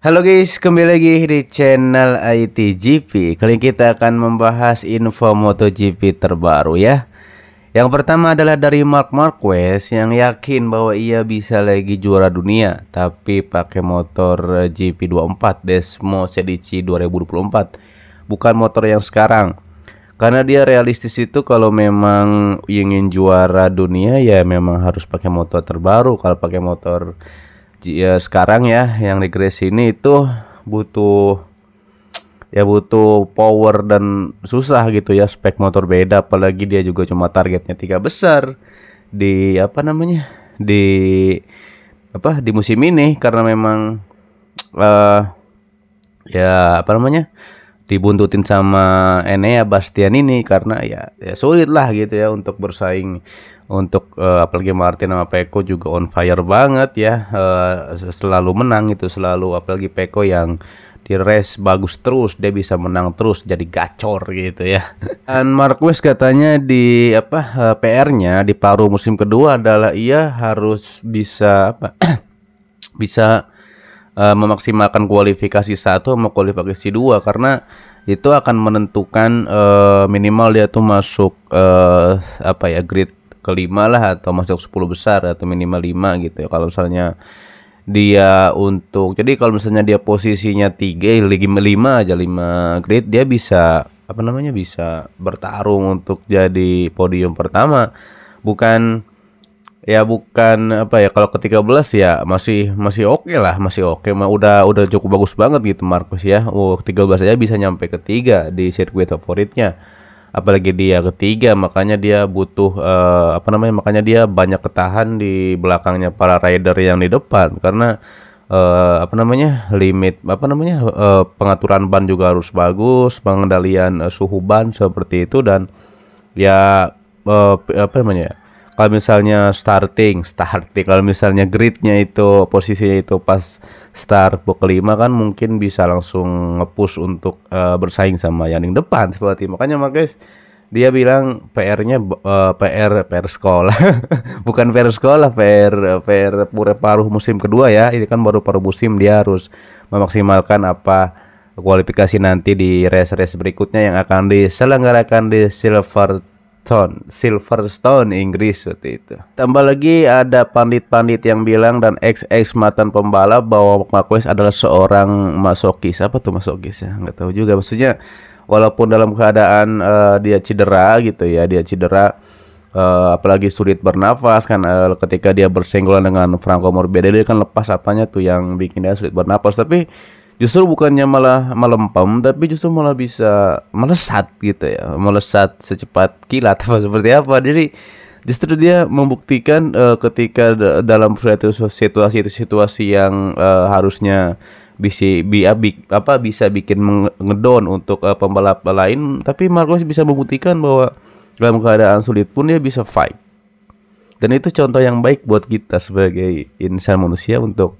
Halo guys, kembali lagi di channel ITGP. Kali ini kita akan membahas info MotoGP terbaru ya. Yang pertama adalah dari Marc Marquez yang yakin bahwa ia bisa lagi juara dunia, tapi pakai motor GP24 Desmo Sedici 2024, bukan motor yang sekarang. Karena dia realistis itu kalau memang ingin juara dunia ya memang harus pakai motor terbaru. Kalau pakai motor ya sekarang ya yang di Grace ini itu butuh butuh power dan susah gitu ya, spek motor beda, apalagi dia juga cuma targetnya tiga besar di di musim ini karena memang eh dibuntutin sama Enea Bastian ini karena ya sulit lah gitu ya untuk bersaing untuk apalagi Martin sama Peko juga on fire banget ya, selalu menang itu, selalu apalagi Peko yang di race bagus terus, dia bisa menang terus jadi gacor gitu ya. Dan Marquez katanya PR-nya di paruh musim kedua adalah ia harus bisa bisa memaksimalkan kualifikasi 1 sama kualifikasi 2 karena itu akan menentukan minimal dia tuh masuk grid kelima lah atau masuk 10 besar atau minimal 5 gitu ya. Kalau misalnya dia kalau misalnya dia posisinya 3 5 aja, 5 grid, dia bisa bisa bertarung untuk jadi podium pertama. Bukan kalau ke-13 ya masih oke lah, masih oke, udah cukup bagus banget gitu Marcus ya. 13 aja bisa nyampe ketiga di sirkuit favoritnya. Apalagi dia ketiga, makanya dia butuh makanya dia banyak ketahan di belakangnya para rider yang di depan karena pengaturan ban juga harus bagus, pengendalian suhu ban seperti itu. Dan ya kalau misalnya starting kalau misalnya gridnya itu posisinya itu pas start box kelima kan mungkin bisa langsung nge-push untuk bersaing sama yang di depan seperti. Makanya guys, dia bilang PR-nya PR sekolah bukan PR sekolah, PR paruh musim kedua ya. Ini kan baru paruh musim, dia harus memaksimalkan kualifikasi nanti di race-race berikutnya yang akan diselenggarakan di Silverstone Inggris seperti itu. Tambah lagi ada pandit-pandit yang bilang dan ex mantan pembalap bahwa Marquez adalah seorang masokis. Apa tuh masokis ya? Nggak tahu juga. Maksudnya walaupun dalam keadaan dia cedera gitu ya, apalagi sulit bernafas kan, ketika dia bersenggolan dengan Franco Morbidelli dia kan lepas apanya tuh yang bikin dia sulit bernafas, tapi justru bukannya malah melempem, tapi justru malah bisa melesat gitu ya, melesat secepat kilat apa seperti apa. Jadi justru dia membuktikan ketika dalam situasi yang harusnya bisa bikin ngedon untuk pembalap lain, tapi Marquez bisa membuktikan bahwa dalam keadaan sulit pun dia bisa fight. Dan itu contoh yang baik buat kita sebagai insan manusia untuk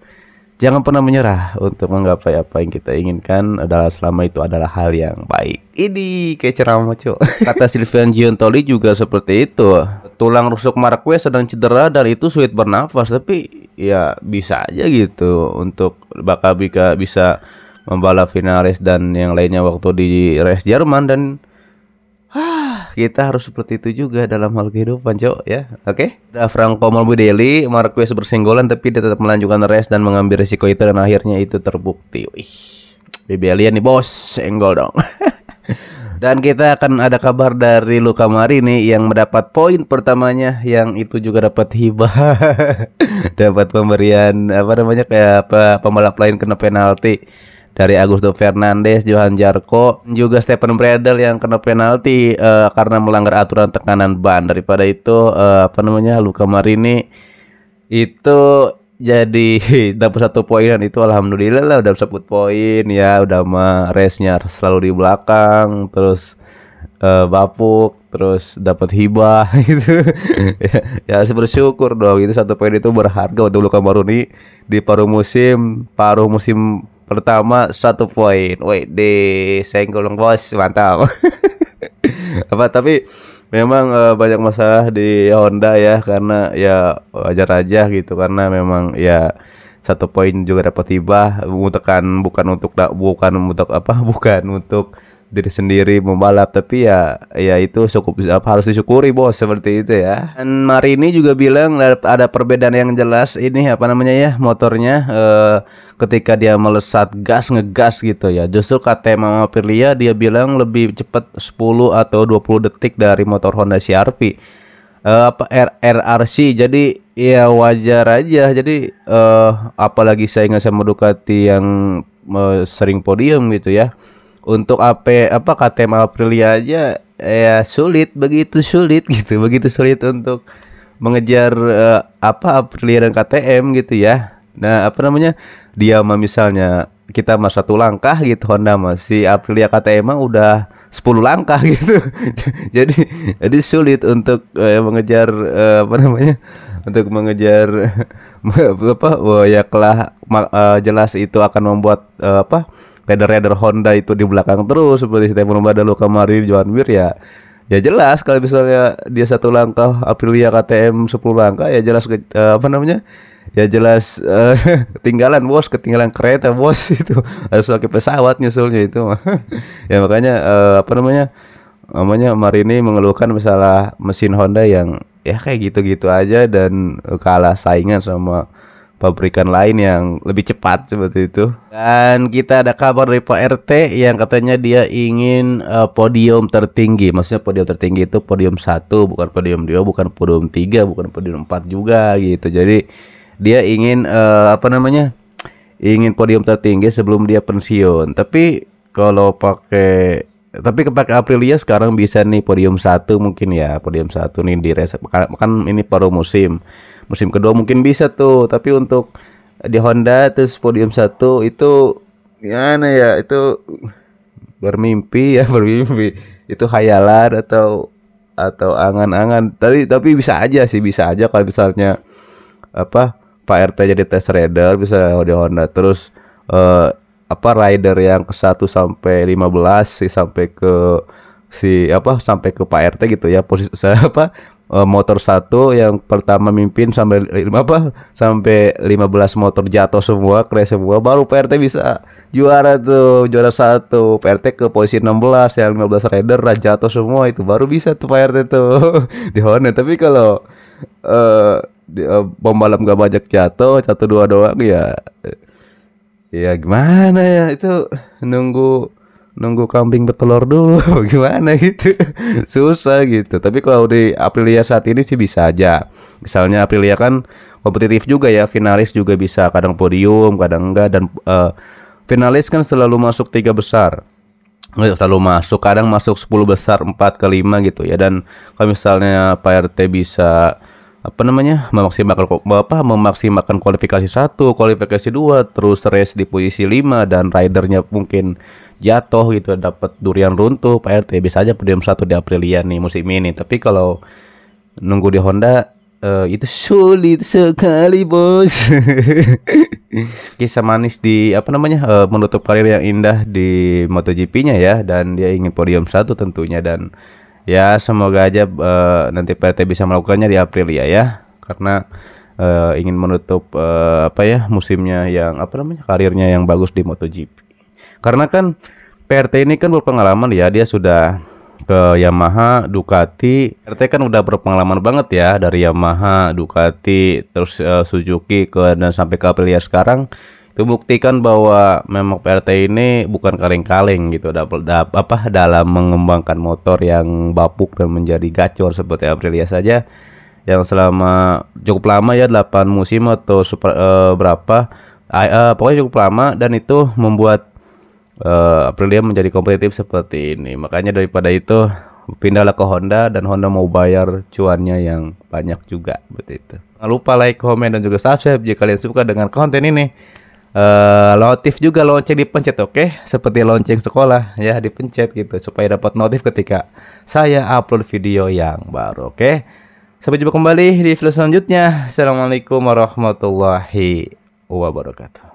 jangan pernah menyerah untuk menggapai apa yang kita inginkan adalah selama itu adalah hal yang baik. Ini kayak ceramah cuy. Kata Sylvain Giuntoli juga seperti itu. Tulang rusuk Marquez sedang cedera dan itu sulit bernafas, tapi ya bisa aja gitu untuk bakal bisa membalap finalis dan yang lainnya waktu di race Jerman. Dan kita harus seperti itu juga dalam hal kehidupan, cok ya. Oke. Ada Franco Morbidelli, Marquez bersenggolan tapi dia tetap melanjutkan race dan mengambil risiko itu dan akhirnya itu terbukti. Wih, baby alien nih bos, senggol dong. Dan kita akan ada kabar dari Luca Marini yang mendapat poin pertamanya, yang itu juga dapat hibah. Dapat pemberian pembalap lain kena penalti dari Augusto Fernandez, Johan Zarco, juga Stefan Bradl yang kena penalti karena melanggar aturan tekanan ban. Daripada itu Luca Marini itu jadi dapat 1 poin, dan itu alhamdulillah lah udah sebut poin ya, udah race-nya selalu di belakang, terus bapuk, terus dapat hibah gitu. Ya bersyukur dong, itu 1 poin itu berharga untuk Luca Marini di paruh musim pertama. 1 poin. Woi, senggol dong bos, mantap. Tapi memang banyak masalah di Honda ya, karena ya wajar aja gitu, karena memang ya satu poin juga dapat hibah, bukan untuk apa bukan untuk diri sendiri membalap, tapi ya itu cukup harus disyukuri bos, seperti itu ya. Dan Marini juga bilang ada perbedaan yang jelas ini apa namanya ya motornya, ketika dia melesat ngegas gitu ya. Justru KTM sama Aprilia dia bilang lebih cepat 10 atau 20 detik dari motor Honda CR-V, RRC. Jadi ya wajar aja. Jadi apalagi saya nggak sama Ducati yang sering podium gitu ya. Untuk KTM Aprilia aja ya begitu sulit untuk mengejar Aprilia dan KTM gitu ya. Nah dia misalnya kita satu langkah gitu, Honda masih Aprilia KTM udah 10 langkah gitu. jadi sulit untuk mengejar untuk mengejar ya jelas itu akan membuat rider Honda itu di belakang terus, seperti Stefano Badalu kemarin, Johan Mir ya jelas kalau misalnya dia satu langkah, Aprilia KTM 10 langkah ya jelas ya jelas ketinggalan kereta bos. Itu harus pakai pesawat nyusulnya itu. Ya makanya Marini mengeluhkan masalah mesin Honda yang ya kayak gitu-gitu aja dan kalah saingan sama pabrikan lain yang lebih cepat seperti itu. Dan kita ada kabar dari Pak RT yang katanya dia ingin podium tertinggi. Maksudnya podium tertinggi itu podium 1, bukan podium 2, bukan podium 3, bukan podium 4 juga gitu. Jadi dia ingin ingin podium tertinggi sebelum dia pensiun. Tapi pakai Aprilia sekarang bisa nih podium 1 mungkin ya. Podium 1 nih di race kan ini paruh musim kedua mungkin bisa tuh, tapi untuk di Honda terus podium 1 itu gimana ya, itu bermimpi itu khayalan atau angan-angan. Tapi bisa aja kalau misalnya Pak RT jadi test rider bisa di Honda, terus rider yang ke 1 sampai 15 sampai ke Pak RT gitu ya, posisi motor 1 yang pertama mimpin sampai 15 motor jatuh semua, crash semua, baru Pak RT bisa juara 1. Pak RT ke posisi 16, yang 15 rider jatuh semua, itu baru bisa tuh Pak RT tuh di Honda. Tapi kalau pembalap gak banyak jatuh, 1-2 doang ya gimana ya, itu nunggu kambing bertelur dulu gimana gitu. Susah gitu. Tapi kalau di Aprilia saat ini sih bisa aja. Misalnya Aprilia kan kompetitif juga ya, finalis juga bisa, kadang podium kadang enggak, dan finalis kan selalu masuk 3 besar, kadang masuk 10 besar 4 ke 5 gitu ya. Dan kalau misalnya Pak RT bisa memaksimalkan kualifikasi 1, kualifikasi 2, terus race di posisi 5 dan ridernya mungkin jatuh gitu, dapat durian runtuh, Pak RT bisa aja podium 1 di Aprilia nih musim ini. Tapi kalau nunggu di Honda itu sulit sekali bos. Kisah manis di menutup karir yang indah di MotoGP-nya ya, dan dia ingin podium 1 tentunya. Dan ya semoga aja nanti Pak RT bisa melakukannya di Aprilia ya, karena ingin menutup musimnya yang karirnya yang bagus di MotoGP. Karena kan PRT ini kan berpengalaman ya, dia sudah ke Yamaha, Ducati. RT kan udah berpengalaman banget ya, dari Yamaha, Ducati, terus Suzuki dan sampai ke Aprilia sekarang. Itu buktikan bahwa memang PRT ini bukan kaleng-kaleng gitu dalam mengembangkan motor yang bapuk dan menjadi gacor seperti Aprilia saja, yang selama cukup lama ya, 8 musim atau pokoknya cukup lama, dan itu membuat Aprilia menjadi kompetitif seperti ini. Makanya daripada itu pindahlah ke Honda, dan Honda mau bayar cuannya yang banyak juga seperti itu. Jangan lupa like, komen, dan juga subscribe jika kalian suka dengan konten ini. Notif juga lonceng dipencet, oke? Seperti lonceng sekolah ya, dipencet gitu supaya dapat notif ketika saya upload video yang baru, oke? Sampai jumpa kembali di video selanjutnya. Assalamualaikum warahmatullahi wabarakatuh.